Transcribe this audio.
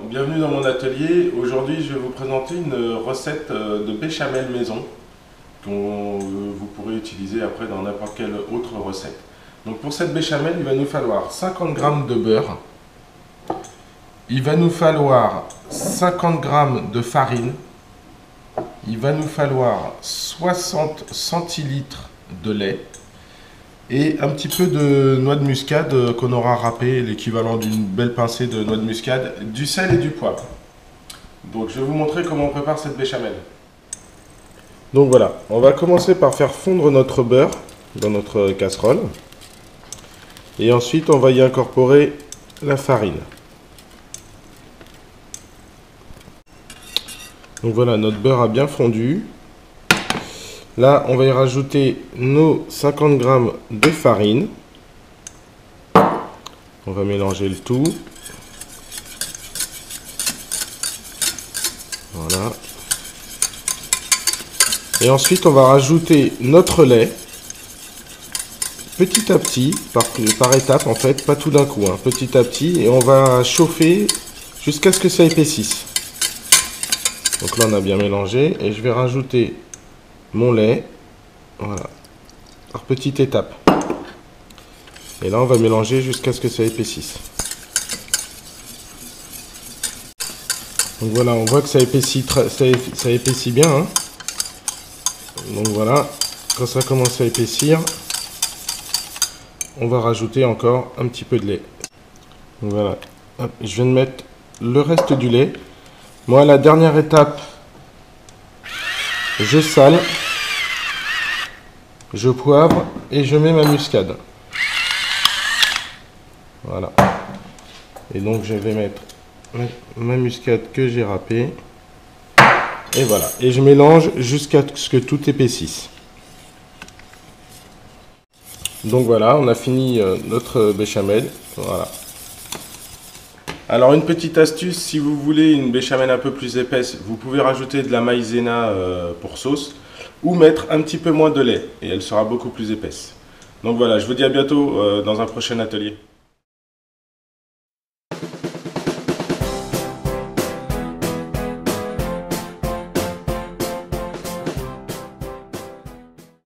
bienvenue dans mon atelier. Aujourd'hui, je vais vous présenter une recette de béchamel maison que vous pourrez utiliser après dans n'importe quelle autre recette. Donc pour cette béchamel, il va nous falloir 50 g de beurre, il va nous falloir 50 g de farine, il va nous falloir 60 centilitres de lait, et un petit peu de noix de muscade qu'on aura râpé, l'équivalent d'une belle pincée de noix de muscade, du sel et du poivre. Donc je vais vous montrer comment on prépare cette béchamel. Donc voilà, on va commencer par faire fondre notre beurre dans notre casserole. Et ensuite on va y incorporer la farine. Donc voilà, notre beurre a bien fondu. Là, on va y rajouter nos 50 g de farine. On va mélanger le tout. Voilà. Et ensuite, on va rajouter notre lait. Petit à petit, par étape en fait, pas tout d'un coup, hein, petit à petit. Et on va chauffer jusqu'à ce que ça épaississe. Donc là, on a bien mélangé. Et je vais rajouter mon lait, voilà, par petite étape. Et là on va mélanger jusqu'à ce que ça épaississe. Donc voilà, on voit que ça épaissit, ça épaissit bien, hein. Donc voilà, quand ça commence à épaissir, on va rajouter encore un petit peu de lait. Donc voilà, hop, je viens de mettre le reste du lait. Moi, la dernière étape, je sale, je poivre et je mets ma muscade. Voilà. Et donc je vais mettre ma muscade que j'ai râpée. Et voilà. Et je mélange jusqu'à ce que tout épaississe. Donc voilà, on a fini notre béchamel. Voilà. Alors une petite astuce, si vous voulez une béchamel un peu plus épaisse, vous pouvez rajouter de la maïzena pour sauce ou mettre un petit peu moins de lait et elle sera beaucoup plus épaisse. Donc voilà, je vous dis à bientôt dans un prochain atelier.